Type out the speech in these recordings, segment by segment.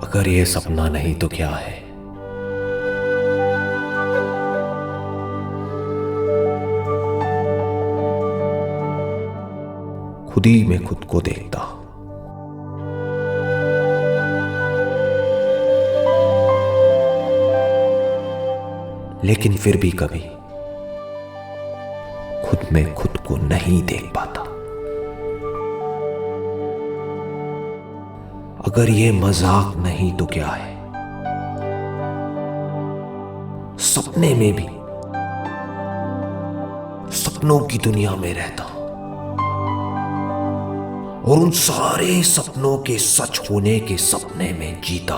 अगर ये सपना नहीं तो क्या है? खुद ही में खुद को देखता, लेकिन फिर भी कभी खुद में खुद को नहीं देख पाता। अगर ये मजाक नहीं तो क्या है? सपने में भी सपनों की दुनिया में रहता और उन सारे सपनों के सच होने के सपने में जीता।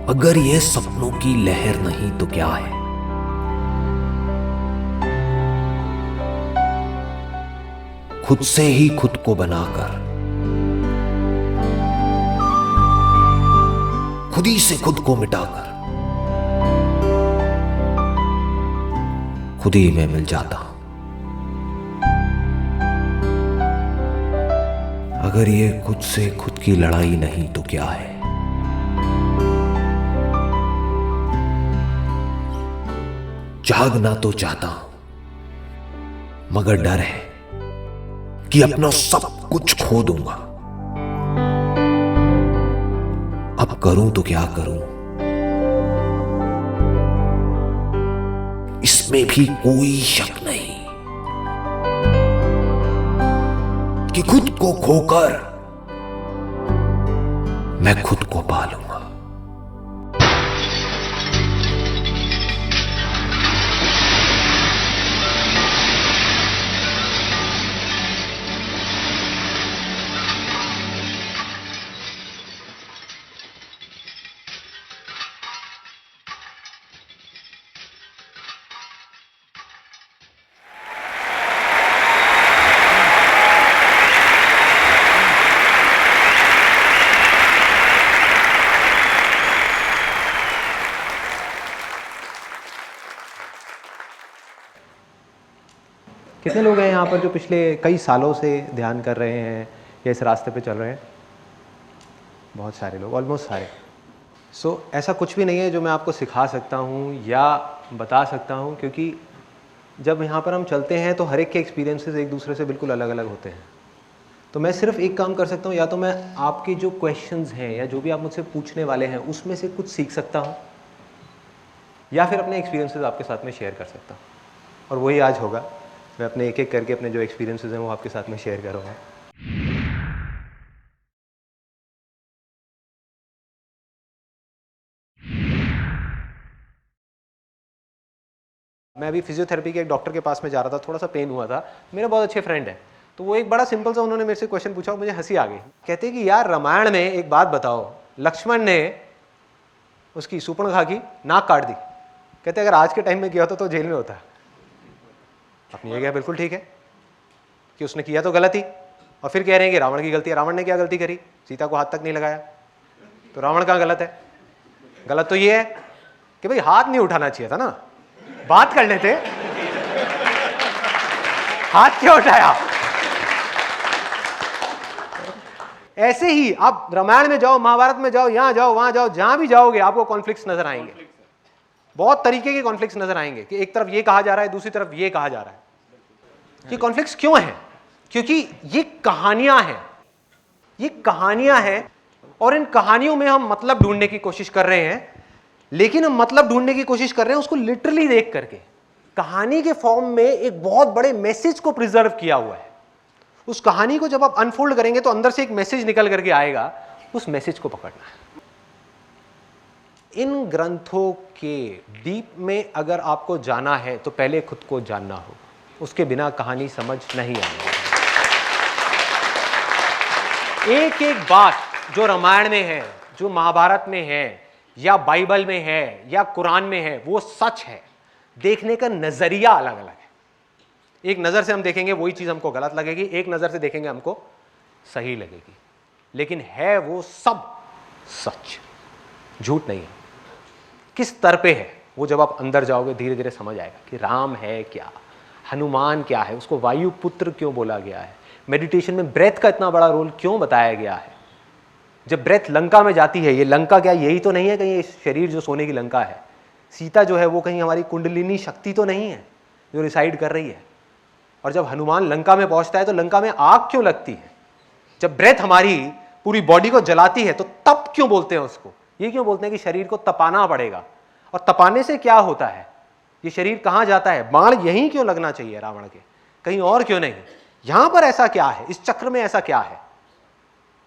अगर ये सपनों की लहर नहीं तो क्या है? खुद से ही खुद को बनाकर, खुद ही से खुद को मिटाकर खुद ही में मिल जाता। अगर ये खुद से खुद की लड़ाई नहीं तो क्या है? जागना तो चाहता हूं, मगर डर है कि अपना सब कुछ खो दूंगा। अब करूं तो क्या करूं? इसमें भी कोई शक नहीं कि खुद को खोकर मैं खुद को पालूंगा। कितने लोग हैं यहाँ पर जो पिछले कई सालों से ध्यान कर रहे हैं या इस रास्ते पे चल रहे हैं? बहुत सारे लोग, ऑलमोस्ट सारे। ऐसा कुछ भी नहीं है जो मैं आपको सिखा सकता हूँ या बता सकता हूँ, क्योंकि जब यहाँ पर हम चलते हैं तो हर एक के एक्सपीरियंसेस एक दूसरे से बिल्कुल अलग अलग होते हैं। तो मैं सिर्फ एक काम कर सकता हूँ, या तो मैं आपके जो क्वेश्चंस हैं या जो भी आप मुझसे पूछने वाले हैं उसमें से कुछ सीख सकता हूँ, या फिर अपने एक्सपीरियंसेस आपके साथ में शेयर कर सकता हूँ। और वही आज होगा। मैं अपने एक एक करके अपने जो एक्सपीरियंसेस हैं वो आपके साथ में शेयर करूँगा। मैं अभी फिजियोथेरेपी के एक डॉक्टर के पास में जा रहा था, थोड़ा सा पेन हुआ था। मेरे बहुत अच्छे फ्रेंड है, तो वो एक बड़ा सिंपल सा उन्होंने मेरे से क्वेश्चन पूछा और मुझे हंसी आ गई। कहते कि यार रामायण में एक बात बताओ, लक्ष्मण ने उसकी सूर्पणखा की नाक काट दी। कहते अगर आज के टाइम में किया होता तो जेल में होता। अपनी जगह बिल्कुल ठीक है कि उसने किया तो गलत ही, और फिर कह रहे हैं कि रावण की गलती है। रावण ने क्या गलती करी? सीता को हाथ तक नहीं लगाया, तो रावण कहाँ गलत है? गलत तो ये है कि भाई हाथ नहीं उठाना चाहिए था ना, बात कर लेते, हाथ क्यों उठाया? ऐसे ही आप रामायण में जाओ, महाभारत में जाओ, यहां जाओ, वहां जाओ, जहां भी जाओगे आपको कॉन्फ्लिक्ट्स नजर आएंगे। बहुत तरीके के कॉन्फ्लिक्ट्स नजर आएंगे कि एक तरफ ये कहा जा रहा है, दूसरी तरफ ये कहा जा रहा है। ये कॉन्फ्लिक्ट्स क्यों है? क्योंकि ये कहानियां हैं, ये कहानियां हैं, और इन कहानियों में हम मतलब ढूंढने की कोशिश कर रहे हैं। लेकिन हम मतलब ढूंढने की कोशिश कर रहे हैं उसको लिटरली देख करके। कहानी के फॉर्म में एक बहुत बड़े मैसेज को प्रिजर्व किया हुआ है। उस कहानी को जब आप अनफोल्ड करेंगे तो अंदर से एक मैसेज निकल करके आएगा, उस मैसेज को पकड़ना है। इन ग्रंथों के डीप में अगर आपको जाना है तो पहले खुद को जानना होगा, उसके बिना कहानी समझ नहीं आएगी। एक एक बात जो रामायण में है, जो महाभारत में है, या बाइबल में है, या कुरान में है, वो सच है। देखने का नजरिया अलग अलग है। एक नजर से हम देखेंगे वही चीज हमको गलत लगेगी, एक नजर से देखेंगे हमको सही लगेगी, लेकिन है वो सब सच, झूठ नहीं है। किस स्तर पे है वो जब आप अंदर जाओगे धीरे धीरे समझ आएगा कि राम है क्या, हनुमान क्या है, उसको वायुपुत्र क्यों बोला गया है, मेडिटेशन में ब्रेथ का इतना बड़ा रोल क्यों बताया गया है। जब ब्रेथ लंका में जाती है, ये लंका क्या यही तो नहीं है कहीं ये शरीर जो सोने की लंका है, सीता जो है वो कहीं हमारी कुंडलिनी शक्ति तो नहीं है जो रिसाइड कर रही है। और जब हनुमान लंका में पहुंचता है तो लंका में आग क्यों लगती है, जब ब्रेथ हमारी पूरी बॉडी को जलाती है तो तप क्यों बोलते हैं उसको, ये क्यों बोलते हैं कि शरीर को तपाना पड़ेगा, और तपाने से क्या होता है, ये शरीर कहां जाता है, बाण यहीं क्यों लगना चाहिए रावण के, कहीं और क्यों नहीं, यहां पर ऐसा क्या है, इस चक्र में ऐसा क्या है,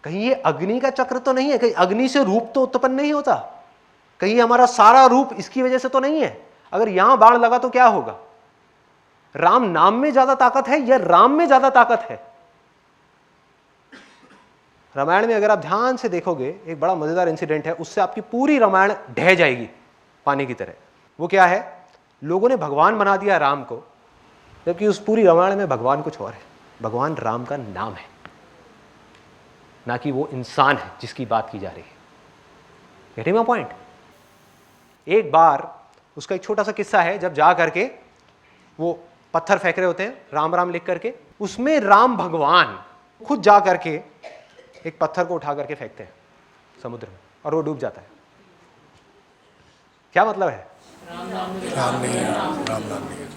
कहीं ये अग्नि का चक्र तो नहीं है, कहीं अग्नि से रूप तो उत्पन्न नहीं होता, कहीं हमारा सारा रूप इसकी वजह से तो नहीं है, अगर यहां बाण लगा तो क्या होगा, राम नाम में ज्यादा ताकत है या राम में ज्यादा ताकत है। रामायण में अगर आप ध्यान से देखोगे एक बड़ा मजेदार इंसिडेंट है, उससे आपकी पूरी रामायण ढह जाएगी पानी की तरह। वो क्या है, लोगों ने भगवान बना दिया राम को, जबकि उस पूरी रामायण में भगवान कुछ और है, भगवान राम का नाम है, ना कि वो इंसान है जिसकी बात की जा रही है। Getting my point. एक बार उसका एक छोटा सा किस्सा है, जब जा करके वो पत्थर फेंक रहे होते हैं राम राम लिख करके, उसमें राम भगवान खुद जा करके एक पत्थर को उठा करके फेंकते हैं समुद्र में और वो डूब जाता है। क्या मतलब है, राम नहीं है, राम नाम नहीं है।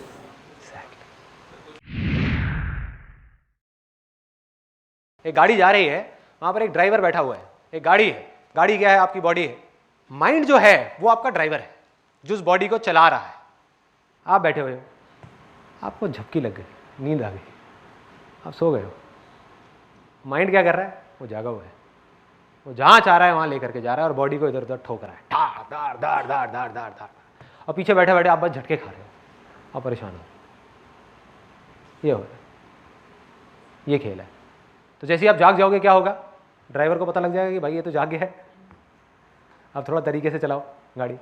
एक गाड़ी जा रही है, वहां पर एक ड्राइवर बैठा हुआ है, एक गाड़ी है, गाड़ी क्या है, आपकी बॉडी है, माइंड जो है वो आपका ड्राइवर है जो उस बॉडी को चला रहा है। आप बैठे हुए हो, आपको झपकी लग गई, नींद आ गई, आप सो गए हो, माइंड क्या कर रहा है, वो जागा हुआ है, वो जहां चाह रहा है वहां लेकर के जा रहा है और बॉडी को इधर उधर ठोक रहा है, धार धार धार धार धार धार धार, और पीछे बैठे बैठे आप बस झटके खा रहे हो, आप परेशान हो, ये हो रहा है, ये खेल है। तो जैसे ही आप जाग जाओगे क्या होगा, ड्राइवर को पता लग जाएगा कि भाई ये तो जाग गया है, अब थोड़ा तरीके से चलाओ गाड़ी।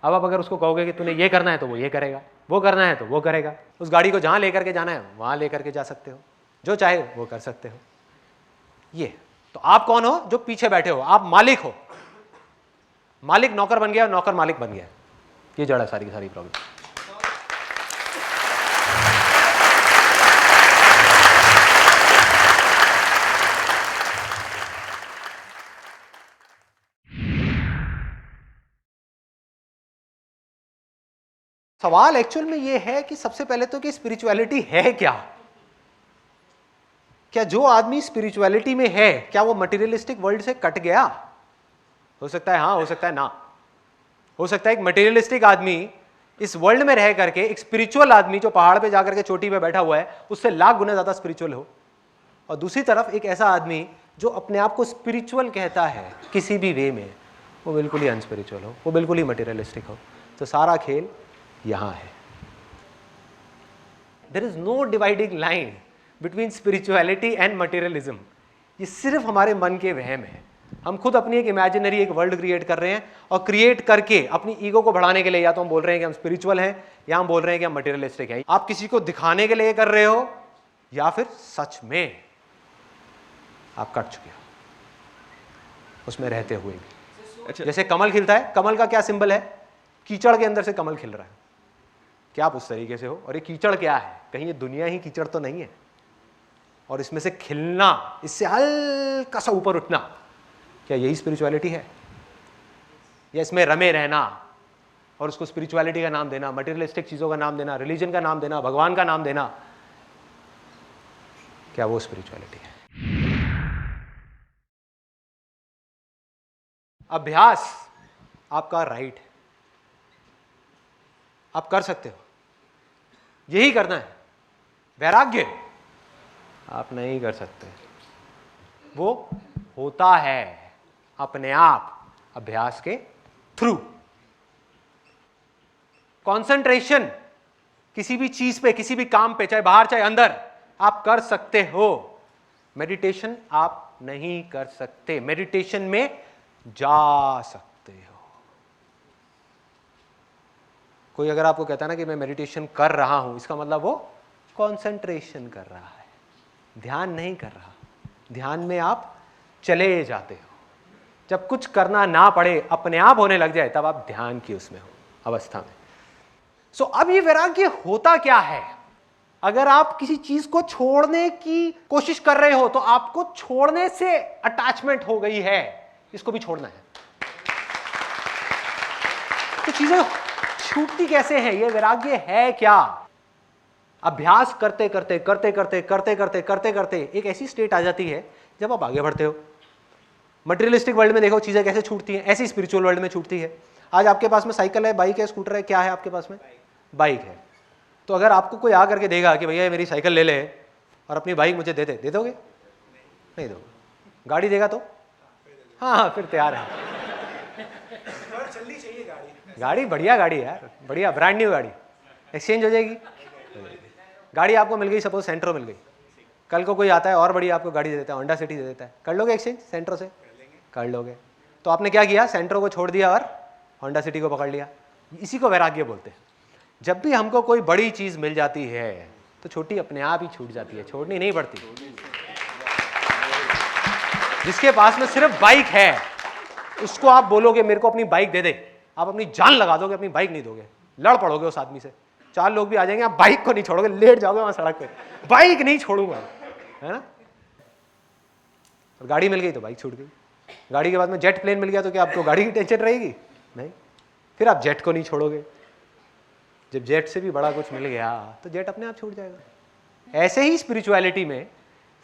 अब आप अगर उसको कहोगे कि तूने ये करना है तो वो ये करेगा, वो करना है तो वो करेगा, उस गाड़ी को जहाँ लेकर के जाना है वहाँ लेकर के जा सकते हो, जो चाहे वो कर सकते हो। ये तो आप कौन हो, जो पीछे बैठे हो, आप मालिक हो, मालिक नौकर बन गया, नौकर मालिक बन गया, ये जड़ है सारी की सारी प्रॉब्लम। सवाल एक्चुअल में ये है कि सबसे पहले तो कि स्पिरिचुअलिटी है क्या, क्या जो आदमी स्पिरिचुअलिटी में है क्या वो मटेरियलिस्टिक वर्ल्ड से कट गया, हो सकता है हाँ, हो सकता है ना, हो सकता है एक मटेरियलिस्टिक आदमी इस वर्ल्ड में रह करके एक स्पिरिचुअल आदमी जो पहाड़ पे जाकर के चोटी पे बैठा हुआ है उससे लाख गुना ज्यादा स्पिरिचुअल हो, और दूसरी तरफ एक ऐसा आदमी जो अपने आप को स्पिरिचुअल कहता है किसी भी वे में, वो बिल्कुल ही अनस्पिरिचुअल हो, वो बिल्कुल ही मटेरियलिस्टिक हो। तो सारा खेल यहां है। There is no dividing line between spirituality and materialism. ये सिर्फ हमारे मन के वहम है, हम खुद अपनी एक इमेजिनरी एक वर्ल्ड क्रिएट कर रहे हैं, और क्रिएट करके अपनी ईगो को बढ़ाने के लिए या तो हम बोल रहे हैं कि हम स्पिरिचुअल हैं या हम बोल रहे हैं कि हम मटेरियलिस्टिक हैं। आप किसी को दिखाने के लिए कर रहे हो या फिर सच में आप कट चुके हो उसमें रहते हुए भी। अच्छा, जैसे कमल खिलता है, कमल का क्या सिंबल है, कीचड़ के अंदर से कमल खिल रहा है, क्या आप उस तरीके से हो, और ये कीचड़ क्या है, कहीं ये दुनिया ही कीचड़ तो नहीं है, और इसमें से खिलना, इससे हल्का सा ऊपर उठना, क्या यही स्पिरिचुअलिटी है, या इसमें रमे रहना और उसको स्पिरिचुअलिटी का नाम देना, मटेरियलिस्टिक चीजों का नाम देना, रिलीजन का नाम देना, भगवान का नाम देना, क्या वो स्पिरिचुअलिटी है? अभ्यास आपका राइट है, आप कर सकते हो, यही करना है। वैराग्य आप नहीं कर सकते, वो होता है अपने आप अभ्यास के थ्रू। कंसंट्रेशन किसी भी चीज पे, किसी भी काम पे, चाहे बाहर चाहे अंदर, आप कर सकते हो। मेडिटेशन आप नहीं कर सकते, मेडिटेशन में जा सकते हो। कोई अगर आपको कहता है ना कि मैं मेडिटेशन कर रहा हूं, इसका मतलब वो कंसंट्रेशन कर रहा है, ध्यान नहीं कर रहा। ध्यान में आप चले जाते हो, जब कुछ करना ना पड़े, अपने आप होने लग जाए, तब आप ध्यान की उसमें हो अवस्था में। सो अब ये वैराग्य होता क्या है, अगर आप किसी चीज को छोड़ने की कोशिश कर रहे हो तो आपको छोड़ने से अटैचमेंट हो गई है, इसको भी छोड़ना है। तो चीजें छूटती कैसे हैं? ये वैराग्य है क्या? अभ्यास करते करते करते करते करते करते करते करते एक ऐसी स्टेट आ जाती है जब आप आगे बढ़ते हो। मटेरियलिस्टिक वर्ल्ड में देखो चीजें कैसे छूटती हैं, ऐसी स्पिरिचुअल वर्ल्ड में छूटती है। आज आपके पास में साइकिल है, बाइक है, स्कूटर है, क्या है आपके पास में? बाइक है। तो अगर आपको कोई आ करके देगा कि भैया मेरी साइकिल ले ले और अपनी बाइक मुझे दे दोगे? नहीं दोगे। गाड़ी देगा तो हाँ फिर तैयार है। गाड़ी बढ़िया गाड़ी है यार, बढ़िया ब्रांड न्यू गाड़ी, एक्सचेंज हो जाएगी। गाड़ी आपको मिल गई, सपोज सेंट्रो मिल गई, कल को कोई आता है और बढ़िया आपको गाड़ी दे देता है, होंडा सिटी दे देता है, कर लोगे एक्सचेंज सेंट्रो से? कर लोगे। तो आपने क्या किया? सेंट्रो को छोड़ दिया और होंडा सिटी को पकड़ लिया। इसी को वैराग्य बोलते हैं। जब भी हमको कोई बड़ी चीज मिल जाती है तो छोटी अपने आप ही छूट जाती है, छोड़नी नहीं पड़ती। जिसके पास में सिर्फ बाइक है उसको आप बोलोगे मेरे को अपनी बाइक दे दे, आप अपनी जान लगा दोगे, अपनी बाइक नहीं दोगे, लड़ पड़ोगे उस आदमी से। 4 लोग भी आ जाएंगे, आप बाइक को नहीं छोड़ोगे, लेट जाओगे वहां सड़क पे, बाइक नहीं छोड़ूंगा, है ना? और गाड़ी मिल गई तो बाइक छूट गई। गाड़ी के बाद में जेट प्लेन मिल गया तो क्या आपको गाड़ी की टेंशन रहेगी? नहीं। फिर आप जेट को नहीं छोड़ोगे। जब जेट से भी बड़ा कुछ मिल गया तो जेट अपने आप छूट जाएगा। ऐसे ही स्पिरिचुअलिटी में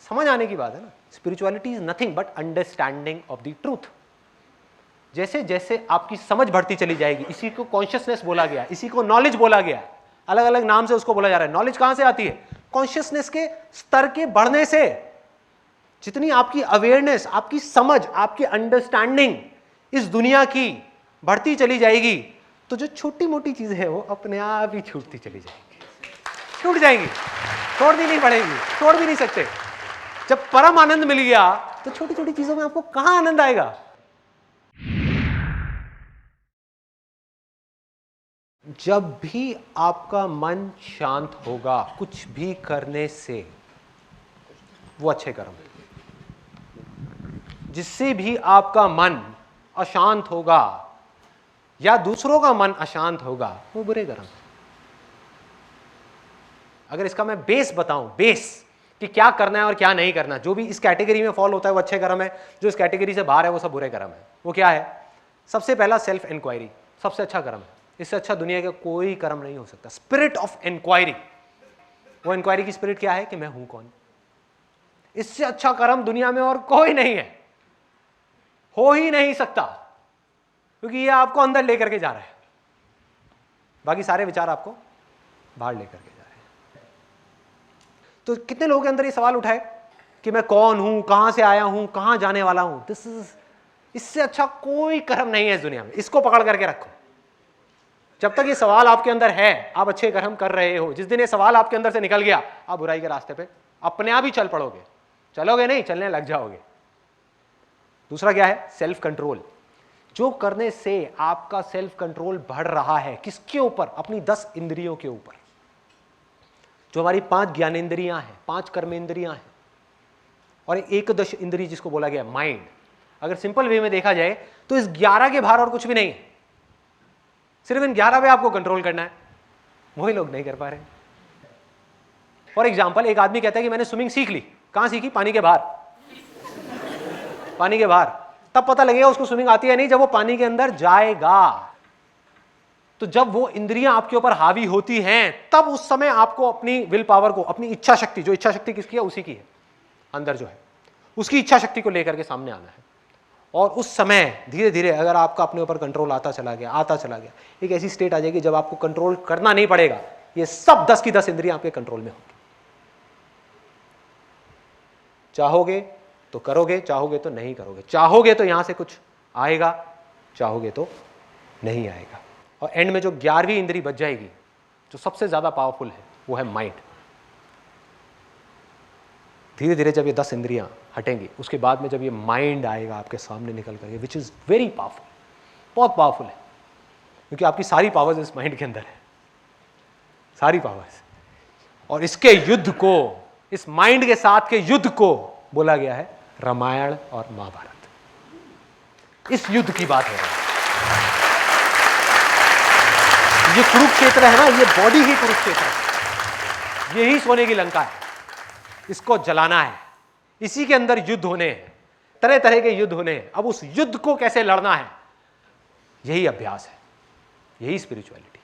समझ आने की बात है ना। Spirituality is nothing but understanding of the truth. जैसे जैसे आपकी समझ बढ़ती चली जाएगी, इसी को कॉन्शियसनेस बोला गया, इसी को नॉलेज बोला गया, अलग अलग नाम से उसको बोला जा रहा है। नॉलेज कहां से आती है? कॉन्शियसनेस के स्तर के बढ़ने से। जितनी आपकी अवेयरनेस, आपकी समझ, आपकी अंडरस्टैंडिंग इस दुनिया की बढ़ती चली जाएगी तो जो छोटी मोटी चीजें हैं वो अपने आप ही छूटती चली जाएंगी, छूट जाएंगी, छोड़नी नहीं पड़ेगी, छोड़ भी नहीं सकते। जब परम आनंद मिल गया तो छोटी छोटी चीजों में आपको कहां आनंद आएगा? जब भी आपका मन शांत होगा कुछ भी करने से, वो अच्छे कर्म है। जिससे भी आपका मन अशांत होगा या दूसरों का मन अशांत होगा वो बुरे कर्म है। अगर इसका मैं बेस बताऊं, बेस कि क्या करना है और क्या नहीं करना, जो भी इस कैटेगरी में फॉल होता है वो अच्छे कर्म है, जो इस कैटेगरी से बाहर है वो सब बुरे कर्म है। वो क्या है? सबसे पहला सेल्फ इंक्वायरी, सबसे अच्छा कर्म है। इससे अच्छा दुनिया का कोई कर्म नहीं हो सकता। स्पिरिट ऑफ इंक्वायरी, वो इंक्वायरी की स्पिरिट क्या है कि मैं हूं कौन। इससे अच्छा कर्म दुनिया में और कोई नहीं है, हो ही नहीं सकता, क्योंकि ये आपको अंदर लेकर के जा रहा है, बाकी सारे विचार आपको बाहर लेकर के जा रहे हैं। तो कितने लोगों के अंदर ये सवाल उठाए कि मैं कौन हूं, कहां से आया हूं, कहां जाने वाला हूं। इससे अच्छा कोई कर्म नहीं है इस दुनिया में। इसको पकड़ करके रखो। जब तक ये सवाल आपके अंदर है आप अच्छे कर्म कर रहे हो। जिस दिन ये सवाल आपके अंदर से निकल गया आप बुराई के रास्ते पे अपने आप ही चल पड़ोगे। चलोगे नहीं, चलने लग जाओगे। दूसरा क्या है? Self control. जो करने से आपका सेल्फ कंट्रोल बढ़ रहा है, किसके ऊपर? अपनी 10 इंद्रियों के ऊपर। जो हमारी 5 ज्ञानेंद्रियां हैं, 5 कर्मेंद्रियां हैं और एक दश इंद्रिय जिसको बोला गया माइंड। अगर सिंपल वे में देखा जाए तो इस 11 के बाहर और कुछ भी नहीं है। सिर्फ इन 11 पे आपको कंट्रोल करना है, वही लोग नहीं कर पा रहे। फॉर एग्जाम्पल, एक आदमी कहता है कि मैंने स्विमिंग सीख ली। कहां सीखी? पानी के बाहर। पानी के बाहर। तब पता लगेगा उसको स्विमिंग आती है नहीं जब वो पानी के अंदर जाएगा। तो जब वो इंद्रियां आपके ऊपर हावी होती हैं तब उस समय आपको अपनी विल पावर को, अपनी इच्छा शक्ति, जो इच्छा शक्ति किसकी है? उसी की है, अंदर जो है उसकी इच्छा शक्ति को लेकर के सामने आना है। और उस समय धीरे धीरे अगर आपका अपने ऊपर कंट्रोल आता चला गया, एक ऐसी स्टेट आ जाएगी जब आपको कंट्रोल करना नहीं पड़ेगा। ये सब 10 की 10 इंद्रियां आपके कंट्रोल में होंगी। चाहोगे तो करोगे, चाहोगे तो नहीं करोगे। चाहोगे तो यहां से कुछ आएगा, चाहोगे तो नहीं आएगा। और एंड में जो 11वीं इंद्री बच जाएगी, जो सबसे ज्यादा पावरफुल है, वो है माइंड। धीरे धीरे जब ये 10 इंद्रियां हटेंगी उसके बाद में जब ये माइंड आएगा आपके सामने निकल करके, विच इज वेरी पावरफुल, बहुत पावरफुल है, क्योंकि आपकी सारी पावर्स इस माइंड के अंदर है, सारी पावर्स। और इसके युद्ध को, इस माइंड के साथ के युद्ध को बोला गया है रामायण और महाभारत। इस युद्ध की बात है। ये कुरुक्षेत्र है ना, ये बॉडी ही कुरुक्षेत्र है। यही सोने की लंका है, इसको जलाना है, इसी के अंदर युद्ध होने हैं, तरह तरह के युद्ध होने हैं। अब उस युद्ध को कैसे लड़ना है, यही अभ्यास है, यही स्पिरिचुअलिटी।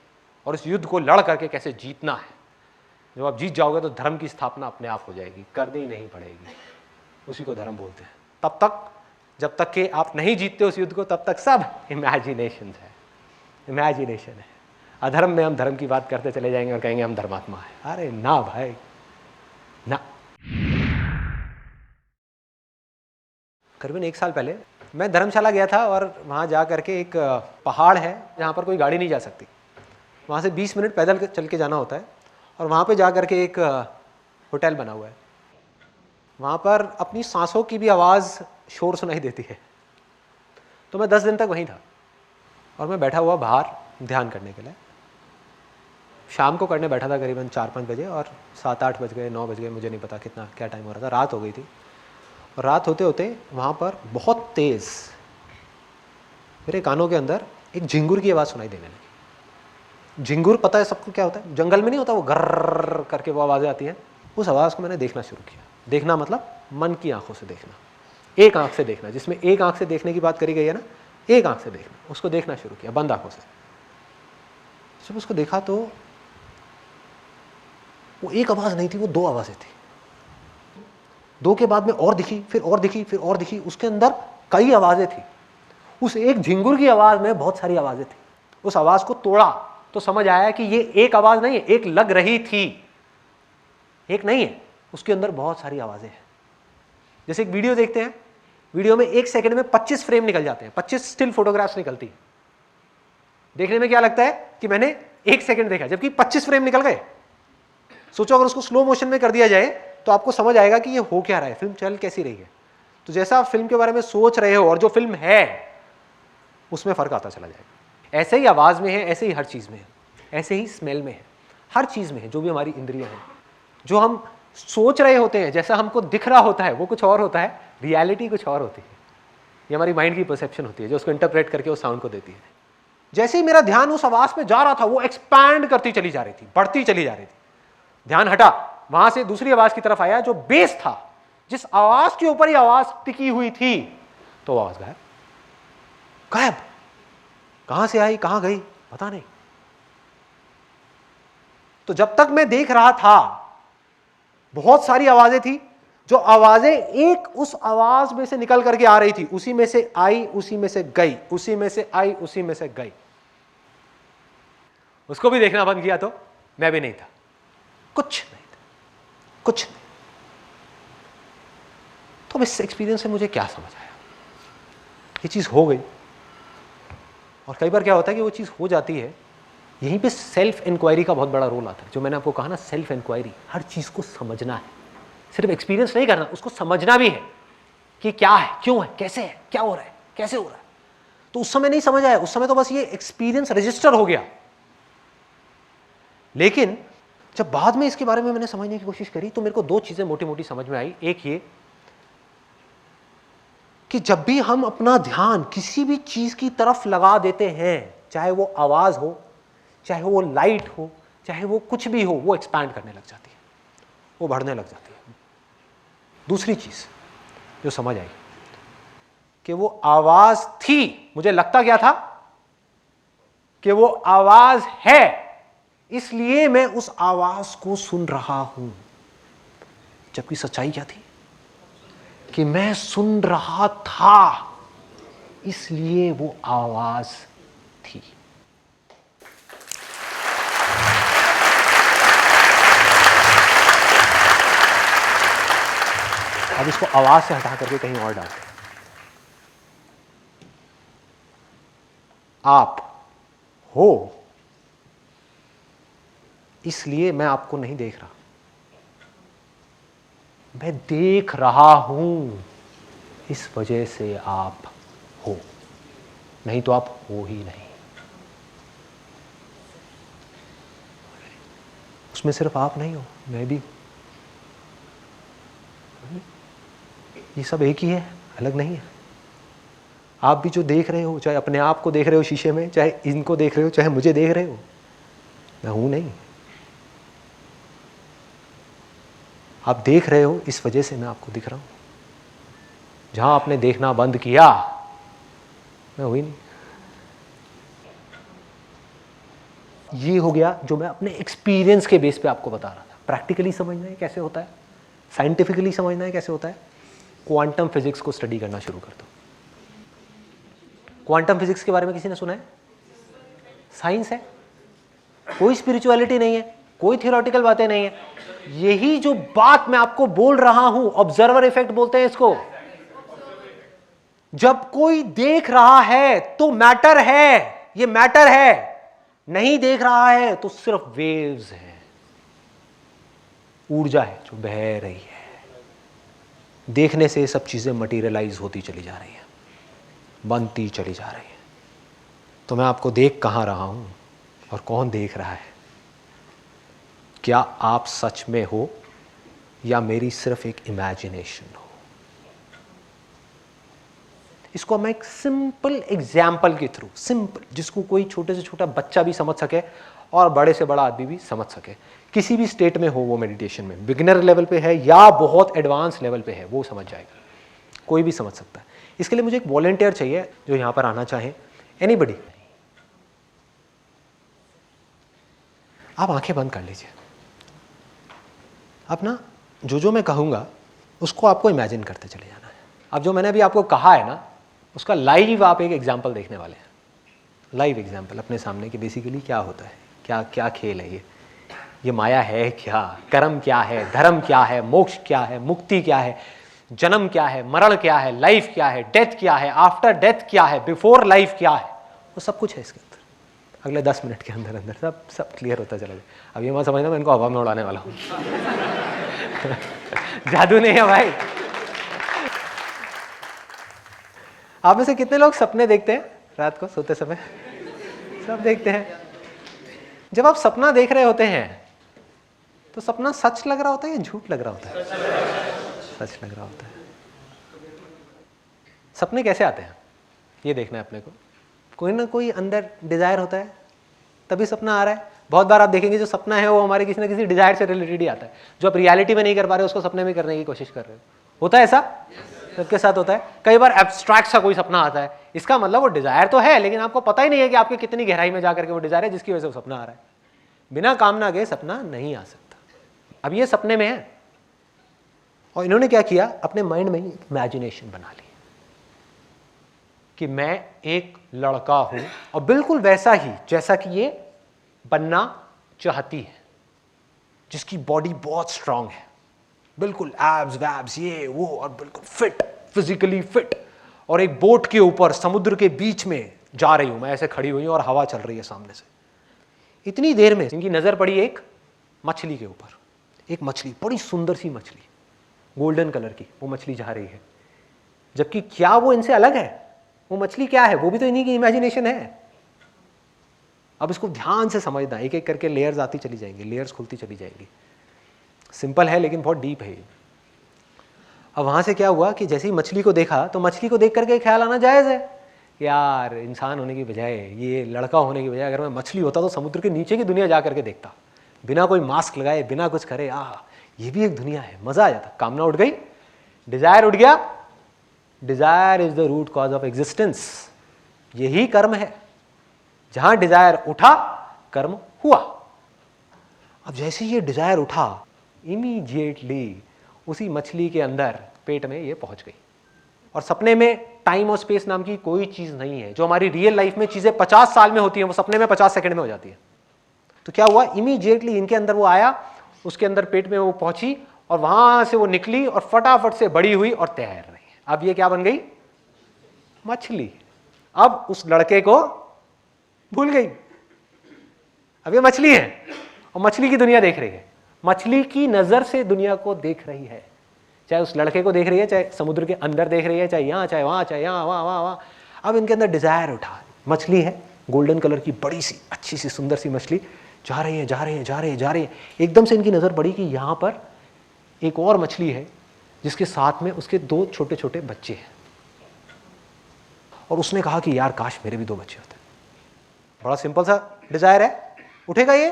और इस युद्ध को लड़ करके कैसे जीतना है। जब आप जीत जाओगे तो धर्म की स्थापना अपने आप हो जाएगी, करनी ही नहीं पड़ेगी, उसी को धर्म बोलते हैं। तब तक, जब तक कि आप नहीं जीतते उस युद्ध को, तब तक सब इमेजिनेशन है, इमेजिनेशन है। अधर्म में हम धर्म की बात करते चले जाएंगे और कहेंगे हम धर्मात्मा है। अरे ना भाई ना। करीबन 1 साल पहले मैं धर्मशाला गया था और वहाँ जा करके एक पहाड़ है जहाँ पर कोई गाड़ी नहीं जा सकती, वहाँ से 20 मिनट पैदल चल के जाना होता है। और वहाँ पे जा करके एक होटल बना हुआ है, वहाँ पर अपनी सांसों की भी आवाज़ शोर सुनाई देती है। तो मैं 10 दिन तक वहीं था और मैं बैठा हुआ बाहर ध्यान करने के लिए। शाम को करने बैठा था करीबन 4-5 बजे, और 7-8 बज गए, 9 बज गए, मुझे नहीं पता कितना क्या टाइम हो रहा था, रात हो गई थी। और रात होते होते वहाँ पर बहुत तेज़ मेरे कानों के अंदर एक झिंगुर की आवाज़ सुनाई देने लगी। झिंगुर पता है सबको क्या होता है, जंगल में नहीं होता वो गर्र करके वो आवाज़ें आती हैं। उस आवाज़ को मैंने देखना शुरू किया। देखना मतलब मन की आंखों से देखना, एक आंख से देखना, जिसमें एक आंख से देखने की बात करी गई है ना, एक आंख से देखना, उसको देखना शुरू किया बंद आंखों से। जब उसको देखा तो वो एक आवाज़ नहीं थी, वो 2 आवाज़ें थी। 2 के बाद में और दिखी, फिर और दिखी, फिर और दिखी, उसके अंदर कई आवाज़ें थी। उस एक झिंगुर की आवाज़ में बहुत सारी आवाज़ें थी। उस आवाज़ को तोड़ा तो समझ आया कि ये एक आवाज़ नहीं है, एक लग रही थी, एक नहीं है, उसके अंदर बहुत सारी आवाज़ें हैं। जैसे एक वीडियो देखते हैं, वीडियो में 1 सेकंड में 25 फ्रेम निकल जाते हैं, 25 स्टिल फोटोग्राफ्स निकलती है। देखने में क्या लगता है कि मैंने 1 सेकंड देखा, जबकि 25 फ्रेम निकल गए। सोचो अगर उसको स्लो मोशन में कर दिया जाए तो आपको समझ आएगा कि ये हो क्या रहा है, फिल्म चल कैसी रही है। तो जैसा आप फिल्म के बारे में सोच रहे हो और जो फिल्म है उसमें फर्क आता चला जाएगा। ऐसे ही आवाज़ में है, ऐसे ही हर चीज़ में है, ऐसे ही स्मेल में है, हर चीज़ में है। जो भी हमारी इंद्रियां हैं, जो हम सोच रहे होते हैं, जैसा हमको दिख रहा होता है वो कुछ और होता है, रियलिटी कुछ और होती है। ये हमारी माइंड की परसेप्शन होती है जो उसको इंटरप्रेट करके उस साउंड को देती है। जैसे ही मेरा ध्यान उस आवाज़ पे जा रहा था, वो एक्सपैंड करती चली जा रही थी, बढ़ती चली जा रही थी। ध्यान हटा, वहां से दूसरी आवाज़ की तरफ आया जो बेस था, जिस आवाज़ के ऊपर ये आवाज़ टिकी हुई थी, तो आवाज़ गायब। गायब कहां से आई, कहां गई, पता नहीं। तो जब तक मैं देख रहा था बहुत सारी आवाजें थी, जो आवाजें एक उस आवाज में से निकल करके आ रही थी, उसी में से आई, उसी में से गई, उसी में से आई, उसी में से गई। उसको भी देखना बंद किया तो मैं भी नहीं था, कुछ नहीं था, कुछ नहीं। तो इस एक्सपीरियंस से मुझे क्या समझ आया, ये चीज हो गई। और कई बार क्या होता है कि वो चीज हो जाती है, यहीं पे सेल्फ इंक्वायरी का बहुत बड़ा रोल आता है। जो मैंने आपको कहा ना, सेल्फ इंक्वायरी, हर चीज को समझना है, सिर्फ एक्सपीरियंस नहीं करना, उसको समझना भी है कि क्या है, क्यों है, कैसे है, क्या हो रहा है, कैसे हो रहा है। तो उस समय नहीं समझ आया, उस समय तो बस ये एक्सपीरियंस रजिस्टर हो गया। लेकिन जब बाद में इसके बारे में मैंने समझने की कोशिश करी तो मेरे को 2 चीजें मोटी मोटी समझ में आई। एक ये कि जब भी हम अपना ध्यान किसी भी चीज की तरफ लगा देते हैं, चाहे वो आवाज हो, चाहे वो लाइट हो, चाहे वो कुछ भी हो, वो एक्सपैंड करने लग जाती है, वो बढ़ने लग जाती है। दूसरी चीज जो समझ आई कि वो आवाज थी, मुझे लगता क्या था कि वो आवाज है, इसलिए मैं उस आवाज को सुन रहा हूं। जबकि सच्चाई क्या थी कि मैं सुन रहा था, इसलिए वो आवाज थी। अब इसको आवाज से हटा करके कहीं और डालते हैं। आप हो, इसलिए मैं आपको नहीं देख रहा, मैं देख रहा हूं, इस वजह से आप हो, नहीं तो आप हो ही नहीं। उसमें सिर्फ आप नहीं हो, मैं भी हूं। ये सब एक ही है, अलग नहीं है। आप भी जो देख रहे हो, चाहे अपने आप को देख रहे हो शीशे में, चाहे इनको देख रहे हो, चाहे मुझे देख रहे हो, मैं हूं नहीं। आप देख रहे हो, इस वजह से मैं आपको दिख रहा हूं। जहां आपने देखना बंद किया, मैं हुई नहीं। ये हो गया जो मैं अपने एक्सपीरियंस के बेस पे आपको बता रहा था। प्रैक्टिकली समझना है कैसे होता है, साइंटिफिकली समझना है कैसे होता है, क्वांटम फिजिक्स को स्टडी करना शुरू कर दो। क्वांटम फिजिक्स के बारे में किसी ने सुना है? साइंस है, कोई स्पिरिचुअलिटी नहीं है, कोई थियोरेटिकल बातें नहीं है। यही जो बात मैं आपको बोल रहा हूं, ऑब्जर्वर इफेक्ट बोलते हैं इसको। जब कोई देख रहा है तो मैटर है, ये मैटर है। नहीं देख रहा है तो सिर्फ वेव्स है, ऊर्जा है जो बह रही है। देखने से सब चीजें मटीरियलाइज होती चली जा रही है, बनती चली जा रही है। तो मैं आपको देख कहां रहा हूं और कौन देख रहा है? क्या आप सच में हो या मेरी सिर्फ एक इमेजिनेशन हो? इसको मैं एक सिंपल एग्जाम्पल के थ्रू, सिंपल, जिसको कोई छोटे से छोटा बच्चा भी समझ सके और बड़े से बड़ा आदमी भी समझ सके, किसी भी स्टेट में हो वो मेडिटेशन में, बिगिनर लेवल पे है या बहुत एडवांस लेवल पे है, वो समझ जाएगा, कोई भी समझ सकता है। इसके लिए मुझे एक वॉलंटियर चाहिए जो यहां पर आना चाहे। एनीबडी। आप आंखें बंद कर लीजिए। अब ना जो मैं कहूंगा उसको आपको इमेजिन करते चले जाना है। अब जो मैंने अभी आपको कहा है ना, उसका लाइव आप एक एग्जाम्पल देखने वाले हैं। लाइव एग्जाम्पल अपने सामने कि बेसिकली क्या होता है, क्या क्या खेल है ये माया है क्या, कर्म क्या है, धर्म क्या है, मोक्ष क्या है, मुक्ति क्या है, जन्म क्या है, मरण क्या है, लाइफ क्या है, डेथ क्या है, आफ्टर डेथ क्या है, बिफोर लाइफ क्या है, वो सब कुछ है इसके अंदर। अगले 10 मिनट के अंदर अंदर सब क्लियर होता चला जाए। अब ये मत समझना मैं इनको हवा में उड़ाने वाला हूँ। जादू नहीं है भाई। आप में से कितने लोग सपने देखते हैं रात को सोते समय? सब देखते हैं। जब आप सपना देख रहे होते हैं तो सपना सच लग रहा होता है या झूठ लग रहा होता है? सच लग रहा होता है। सपने कैसे आते हैं ये देखना है अपने को। कोई ना कोई अंदर डिजायर होता है तभी सपना आ रहा है। बहुत बार आप देखेंगे जो सपना है वो हमारे किसी ना किसी डिजायर से रिलेटेड ही आता है। जो आप रियलिटी में नहीं कर पा रहे हो उसको सपने में करने की कोशिश कर रहे हो। होता है ऐसा? सबके साथ होता है। कई बार एब्स्ट्रैक्ट सा कोई सपना आता है, इसका मतलब वो डिजायर तो है लेकिन आपको पता ही नहीं है कि आपके कितनी गहराई में जाकर के वो डिजायर है जिसकी वजह से वो सपना आ रहा है। बिना कामना के सपना नहीं आ सकता। अब ये सपने में है और इन्होंने क्या किया, अपने माइंड में इमेजिनेशन बना ली कि मैं एक लड़का हूं और बिल्कुल वैसा ही जैसा कि ये बनना चाहती है, जिसकी बॉडी बहुत स्ट्रांग है, बिल्कुल एब्स वैब्स ये वो और बिल्कुल फिट, फिजिकली फिट, और एक बोट के ऊपर समुद्र के बीच में जा रही हूं मैं, ऐसे खड़ी हुई हूं और हवा चल रही है सामने से। इतनी देर में इनकी नजर पड़ी एक मछली के ऊपर। एक मछली, बड़ी सुंदर सी मछली, गोल्डन कलर की, वो मछली जा रही है। जबकि क्या वो इनसे अलग है? वो मछली क्या है? वो भी तो इन्हीं की इमेजिनेशन है। अब इसको ध्यान से समझना, एक एक करके लेयर्स आती चली जाएंगी, लेयर्स खुलती चली जाएंगी। सिंपल है लेकिन बहुत डीप है ये। अब वहां से क्या हुआ कि जैसे ही मछली को देखा तो मछली को देख करके ख्याल आना जायज है, यार इंसान होने की बजाय, ये लड़का होने की बजाय अगर मैं मछली होता तो समुद्र के नीचे की दुनिया जा करके देखता, बिना कोई मास्क लगाए, बिना कुछ करे। ये भी एक दुनिया है, मजा आ जाता। कामना उठ गई, डिजायर उठ गया। Desire is the root cause of existence. यही कर्म है। जहां डिजायर उठा कर्म हुआ। अब जैसे ये डिजायर उठा, इमीडिएटली उसी मछली के अंदर पेट में ये पहुंच गई। और सपने में टाइम और स्पेस नाम की कोई चीज नहीं है। जो हमारी रियल लाइफ में चीजें 50 साल में होती हैं वो सपने में 50 सेकंड में हो जाती है। तो क्या हुआ, इमीडिएटली इनके अंदर वो आया, उसके अंदर पेट में वो पहुंची और वहां से वो निकली और फटाफट से बड़ी हुई और तैर रही है। अब ये क्या बन गई? मछली। अब उस लड़के को भूल गई। अब ये मछली है और मछली की दुनिया देख रही है। मछली की नजर से दुनिया को देख रही है, चाहे उस लड़के को देख रही है, चाहे समुद्र के अंदर देख रही है, चाहे यहां, चाहे वहां, चाहे यहां, वहां, वहां, वहां। अब इनके अंदर डिजायर उठा। मछली है, गोल्डन कलर की, बड़ी सी, अच्छी सी, सुंदर सी मछली जा रही है, जा रही है, जा रही है, जा रही है। एकदम से इनकी नजर पड़ी कि यहां पर एक और मछली है जिसके साथ में उसके 2 छोटे छोटे बच्चे हैं। और उसने कहा कि यार काश मेरे भी 2 बच्चे होते। बड़ा सिंपल सा डिजायर है। उठेगा ये?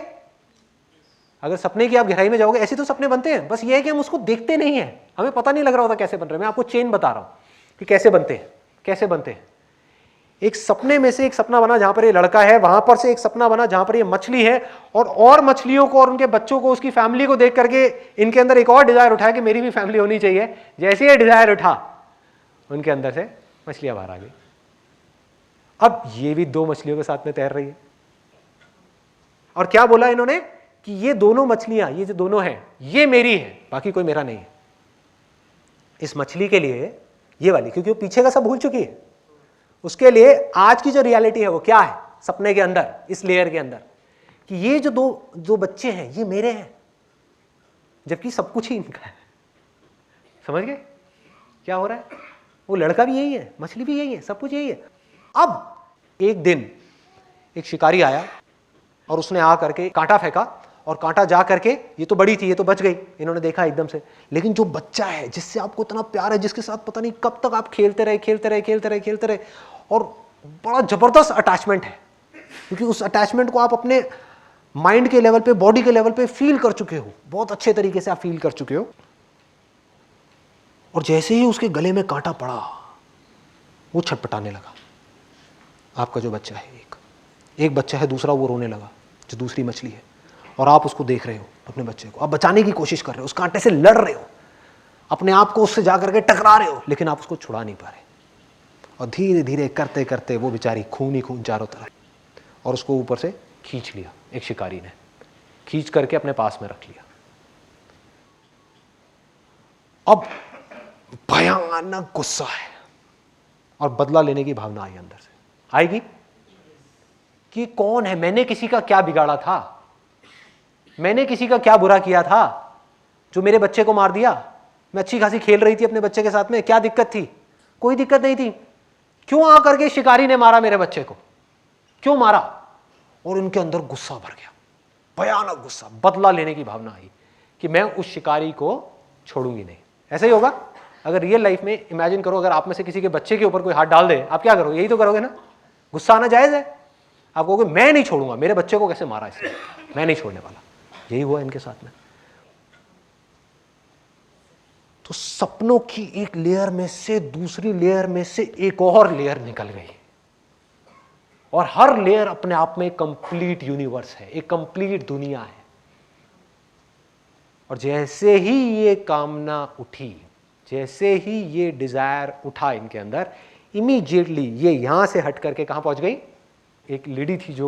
अगर सपने की आप गहराई में जाओगे, ऐसे तो सपने बनते हैं, बस ये है कि हम उसको देखते नहीं हैं, हमें पता नहीं लग रहा होता कैसे बन रहे हैं। मैं आपको चेन बता रहा हूं कि कैसे बनते हैं, कैसे बनते हैं। एक सपने में से एक सपना बना जहां पर ये लड़का है, वहां पर से एक सपना बना जहां पर ये मछली है, और मछलियों को और उनके बच्चों को, उसकी फैमिली को देख करके इनके अंदर एक और डिजायर उठा कि मेरी भी फैमिली होनी चाहिए। जैसे ये डिजायर उठा, उनके अंदर से मछलियां बाहर आ गई। अब ये भी 2 मछलियों के साथ में तैर रही है, और क्या बोला इन्होंने कि ये दोनों मछलियां, ये जो दोनों हैं, ये मेरी है, बाकी कोई मेरा नहीं है। इस मछली के लिए ये वाली, क्योंकि वो पीछे का सब भूल चुकी है, उसके लिए आज की जो रियलिटी है वो क्या है, सपने के अंदर, इस लेयर के अंदर, कि ये जो बच्चे हैं ये मेरे हैं, जबकि सब कुछ ही इनका है। समझ गए क्या हो रहा है? वो लड़का भी यही है, मछली भी यही है, सब कुछ यही है। अब एक दिन एक शिकारी आया और उसने आ करके कांटा फेंका, और कांटा जा करके, ये तो बड़ी थी, ये तो बच गई, इन्होंने देखा एकदम से, लेकिन जो बच्चा है जिससे आपको इतना प्यार है, जिसके साथ पता नहीं कब तक आप खेलते रहे, और बड़ा जबरदस्त अटैचमेंट है, क्योंकि उस अटैचमेंट को आप अपने माइंड के लेवल पे, बॉडी के लेवल पे फील कर चुके हो, बहुत अच्छे तरीके से आप फील कर चुके हो। और जैसे ही उसके गले में कांटा पड़ा, वो छटपटाने लगा। आपका जो बच्चा है, एक बच्चा है, दूसरा वो रोने लगा, जो दूसरी मछली है, और आप उसको देख रहे हो, अपने बच्चे को आप बचाने की कोशिश कर रहे हो, उस कांटे से लड़ रहे हो, अपने आप को उससे जाकर के टकरा रहे हो, लेकिन आप उसको छुड़ा नहीं पा रहे। और धीरे धीरे करते करते वो बेचारी खून ही खून चारों तरफ, और उसको ऊपर से खींच लिया, एक शिकारी ने खींच करके अपने पास में रख लिया। अब भयानक गुस्सा है और बदला लेने की भावना आई अंदर से, आएगी कि कौन है, मैंने किसी का क्या बिगाड़ा था, मैंने किसी का क्या बुरा किया था जो मेरे बच्चे को मार दिया। मैं अच्छी खासी खेल रही थी अपने बच्चे के साथ में, क्या दिक्कत थी? कोई दिक्कत नहीं थी। क्यों आकर के शिकारी ने मारा मेरे बच्चे को, क्यों मारा? और उनके अंदर गुस्सा भर गया, भयानक गुस्सा, बदला लेने की भावना आई कि मैं उस शिकारी को छोड़ूंगी नहीं। ऐसा ही होगा अगर रियल लाइफ में, इमेजिन करो अगर आप में से किसी के बच्चे के ऊपर कोई हाथ डाल दे, आप क्या करोगे? यही तो करोगे ना, गुस्सा आना जायज है। आप कहोगे मैं नहीं छोड़ूंगा, मेरे बच्चे को कैसे मारा इसने, मैं नहीं छोड़ने वाला। यही हुआ इनके साथ में। तो सपनों की एक लेयर में से दूसरी लेयर में से एक और लेयर निकल गई, और हर लेयर अपने आप में एक कंप्लीट यूनिवर्स है, एक कंप्लीट दुनिया है। और जैसे ही ये कामना उठी, जैसे ही ये डिजायर उठा इनके अंदर, इमीडिएटली ये यहां से हट करके कहां पहुंच गई? एक लेडी थी जो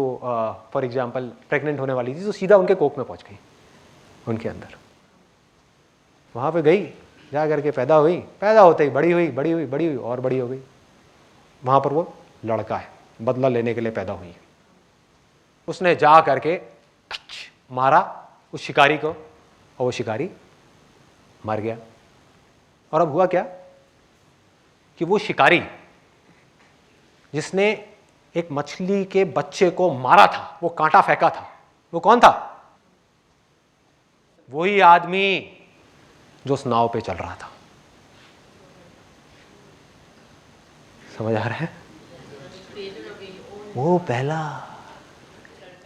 फॉर एग्जांपल प्रेग्नेंट होने वाली थी, तो सीधा उनके कोख में पहुंच गई, उनके अंदर वहां पे गई, जा करके पैदा हुई, पैदा होते ही बड़ी हुई, बड़ी हुई, बड़ी हुई और बड़ी हो गई। वहां पर वो लड़का है, बदला लेने के लिए पैदा हुई। उसने जा करके मारा उस शिकारी को, और वो शिकारी मर गया। और अब हुआ क्या कि वो शिकारी जिसने एक मछली के बच्चे को मारा था, वो कांटा फेंका था, वो कौन था? वही आदमी जो उस नाव पे चल रहा था। समझ आ रहा है? वो पहला,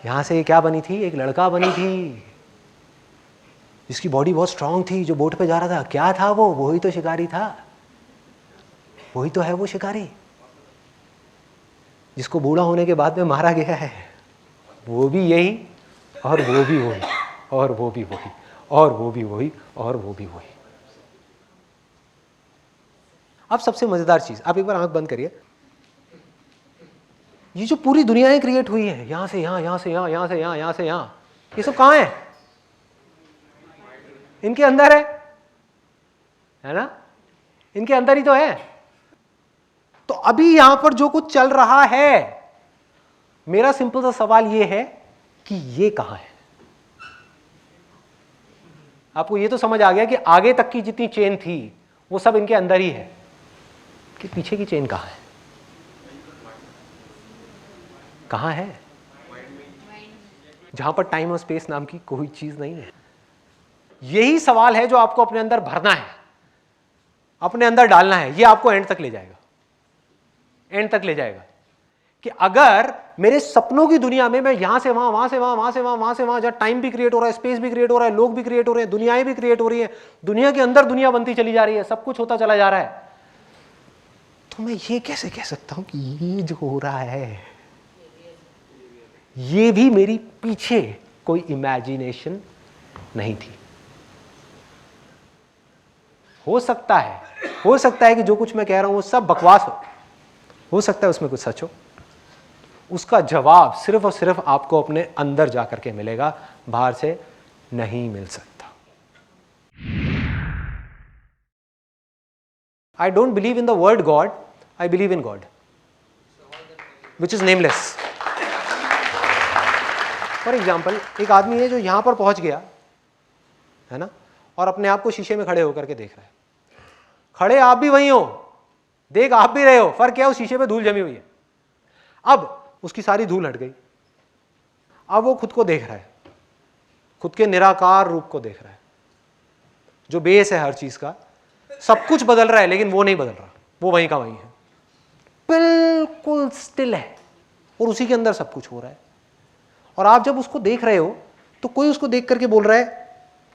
यहां से क्या बनी थी? एक लड़का बनी थी जिसकी बॉडी बहुत स्ट्रांग थी, जो बोट पे जा रहा था। क्या था वो? वही तो शिकारी था, वही तो है वो शिकारी जिसको बूढ़ा होने के बाद में मारा गया है। वो भी यही, और वो भी वही, और वो भी वही, और वो भी वही, और वो भी वही। अब सबसे मजेदार चीज, आप एक बार आंख बंद करिए। ये जो पूरी दुनियाएं क्रिएट हुई है, यहां से यहां, यहां से यहां, यहां से यहां, यहां से यहां, ये सब कहां है? इनके अंदर है ना? इनके अंदर ही तो है। तो अभी यहां पर जो कुछ चल रहा है, मेरा सिंपल सा सवाल ये है कि ये कहां है? आपको ये तो समझ आ गया कि आगे तक की जितनी चेन थी वो सब इनके अंदर ही है, कि पीछे की चेन कहां है? कहां है? जहां पर टाइम और स्पेस नाम की कोई चीज नहीं है। यही सवाल है जो आपको अपने अंदर भरना है, अपने अंदर डालना है। ये आपको एंड तक ले जाएगा, एंड तक ले जाएगा कि अगर मेरे सपनों की दुनिया में मैं यहां से वहां, वहां से वहां, वहां से वहां, वहां से वहां, जहां टाइम भी क्रिएट हो रहा है, स्पेस भी क्रिएट हो रहा है, लोग भी क्रिएट हो रहे हैं, दुनियाएं भी क्रिएट हो रही है, दुनिया के अंदर दुनिया बनती चली जा रही है, सब कुछ होता चला जा रहा है, तो मैं ये कैसे कह सकता हूं कि ये जो हो रहा है ये भी मेरी पीछे कोई इमेजिनेशन नहीं थी? हो सकता है कि जो कुछ मैं कह रहा हूं वो सब बकवास हो सकता है उसमें कुछ सच हो। उसका जवाब सिर्फ और सिर्फ आपको अपने अंदर जाकर के मिलेगा, बाहर से नहीं मिल सकता। I don't believe in the word God, I believe in God which is nameless. For example, एक आदमी है जो यहां पर पहुंच गया है ना, और अपने आप को शीशे में खड़े होकर के देख रहा है। खड़े आप भी वही हो, देख आप भी रहे हो, फर्क क्या है, उस शीशे पे धूल जमी हुई है। अब उसकी सारी धूल हट गई, अब वो खुद को देख रहा है, खुद के निराकार रूप को देख रहा है, जो बेस है हर चीज का। सब कुछ बदल रहा है लेकिन वो नहीं बदल रहा, वो वहीं का वहीं है, बिल्कुल स्टिल है, और उसी के अंदर सब कुछ हो रहा है। और आप जब उसको देख रहे हो तो कोई उसको देख करके बोल रहा है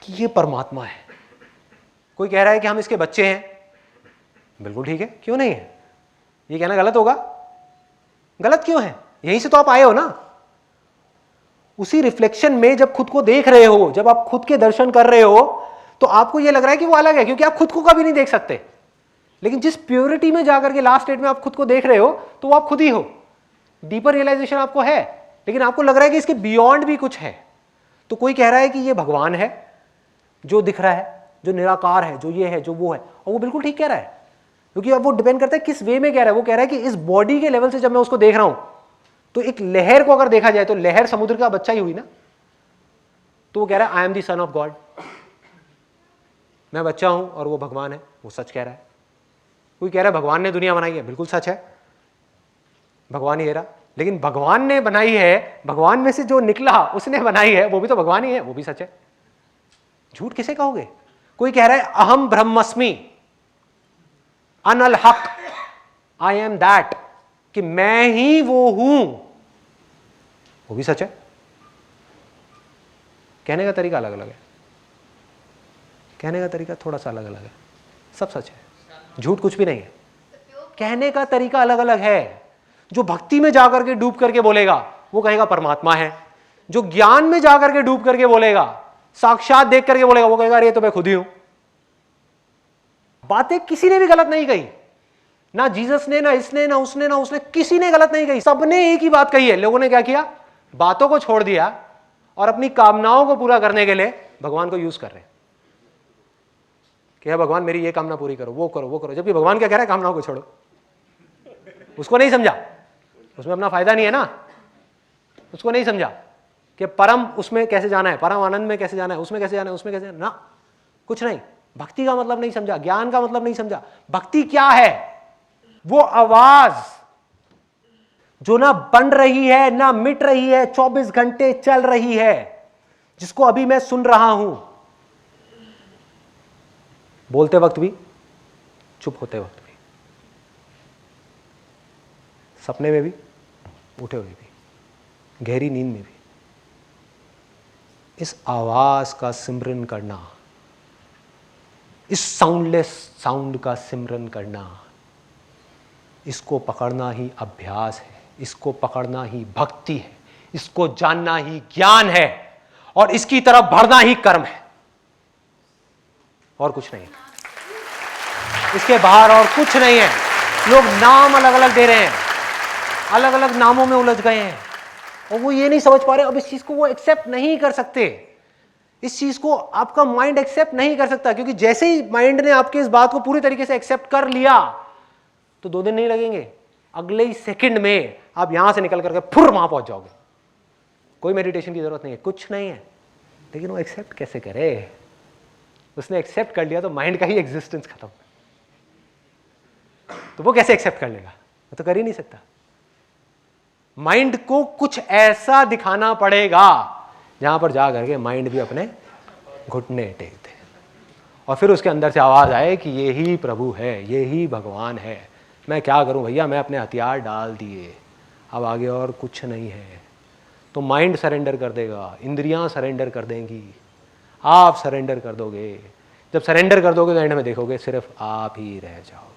कि ये परमात्मा है, कोई कह रहा है कि हम इसके बच्चे हैं। बिल्कुल ठीक है, क्यों नहीं है? ये कहना गलत होगा? गलत क्यों है? यहीं से तो आप आए हो ना। उसी रिफ्लेक्शन में जब खुद को देख रहे हो, जब आप खुद के दर्शन कर रहे हो, तो आपको यह लग रहा है कि वो अलग है, क्योंकि आप खुद को कभी नहीं देख सकते। लेकिन जिस प्योरिटी में जाकर के लास्ट स्टेट में आप खुद को देख रहे हो, तो वो आप खुद ही हो। डीपर रियलाइजेशन आपको है, लेकिन आपको लग रहा है कि इसके बियॉन्ड भी कुछ है। तो कोई कह रहा है कि ये भगवान है जो दिख रहा है, जो निराकार है, जो ये है, जो वो है, और वो बिल्कुल ठीक कह रहा है, क्योंकि अब वो डिपेंड करता है किस वे में कह रहा है। वो कह रहा है कि इस बॉडी के लेवल से जब मैं उसको देख रहा हूं, तो एक लहर को अगर देखा जाए तो लहर समुद्र का बच्चा ही हुई ना। तो वो कह रहा है I am the son of God, मैं बच्चा हूं और वो भगवान है, वो सच कह रहा है। कोई कह रहा है भगवान ने दुनिया बनाई है, बिल्कुल सच है, भगवान ही है रहा। लेकिन भगवान ने बनाई है, भगवान में से जो निकला उसने बनाई है, वो भी तो भगवान ही है, वो भी सच है। झूठ किसे कहोगे? कोई कह रहा है अहम ब्रह्मस्मि, अनल हक, आई एम दैट, कि मैं ही वो हूं, वो भी सच है। कहने का तरीका अलग अलग है, कहने का तरीका थोड़ा सा अलग अलग है, सब सच है, झूठ कुछ भी नहीं है। कहने का तरीका अलग अलग है। जो भक्ति में जाकर के डूब करके बोलेगा वो कहेगा परमात्मा है, जो ज्ञान में जाकर के डूब करके बोलेगा, साक्षात देख करके बोलेगा, वो कहेगा अरे तो मैं खुद ही हूं। बातें किसी ने भी गलत नहीं कही, ना जीसस ने, ना इसने, ना उसने, ना उसने, किसी ने गलत नहीं कही, सबने एक ही बात कही है। लोगों ने क्या किया? बातों को छोड़ दिया और अपनी कामनाओं को पूरा करने के लिए भगवान को यूज कर रहे हैं कि हे भगवान मेरी ये कामना पूरी करो, वो करो, वो करो। जबकि भगवान क्या कह रहा है? कामनाओं को छोड़ो। उसको नहीं समझा, उसमें अपना फायदा नहीं है ना। उसको नहीं समझा कि परम उसमें कैसे जाना है, परम आनंद में कैसे जाना है, उसमें कैसे जाना है, उसमें कैसे जाना, ना कुछ नहीं। भक्ति का मतलब नहीं समझा, ज्ञान का मतलब नहीं समझा। भक्ति क्या है? वो आवाज जो ना बन रही है ना मिट रही है, 24 घंटे चल रही है, जिसको अभी मैं सुन रहा हूं, बोलते वक्त भी, चुप होते वक्त भी, सपने में भी, उठे हुए भी, गहरी नींद में भी। इस आवाज का सिमरन करना, इस साउंडलेस साउंड का सिमरन करना, इसको पकड़ना ही अभ्यास है, इसको पकड़ना ही भक्ति है, इसको जानना ही ज्ञान है, और इसकी तरफ बढ़ना ही कर्म है, और कुछ नहीं है। इसके बाहर और कुछ नहीं है। लोग नाम अलग अलग दे रहे हैं, अलग अलग नामों में उलझ गए हैं, और वो ये नहीं समझ पा रहे। अब इस चीज को वो एक्सेप्ट नहीं कर सकते, इस चीज को आपका माइंड एक्सेप्ट नहीं कर सकता, क्योंकि जैसे ही माइंड ने आपके इस बात को पूरी तरीके से एक्सेप्ट कर लिया तो 2 दिन नहीं लगेंगे, अगले ही सेकंड में आप यहां से निकल करके फुर वहां पहुंच जाओगे। कोई मेडिटेशन की जरूरत नहीं है, कुछ नहीं है। लेकिन वो एक्सेप्ट कैसे करे? उसने एक्सेप्ट कर लिया तो माइंड का ही एग्जिस्टेंस खत्म। तो वो कैसे एक्सेप्ट कर लेगा? वो तो कर ही नहीं सकता। माइंड को कुछ ऐसा दिखाना पड़ेगा जहां पर जा करके माइंड भी अपने घुटने टेक दे, और फिर उसके अंदर से आवाज आए कि ये ही प्रभु है, ये ही भगवान है। मैं क्या करूं भैया, मैं अपने हथियार डाल दिए, अब आगे और कुछ नहीं है। तो माइंड सरेंडर कर देगा, इंद्रियां सरेंडर कर देंगी, आप सरेंडर कर दोगे। जब सरेंडर कर दोगे तो एंड में देखोगे सिर्फ आप ही रह जाओगे।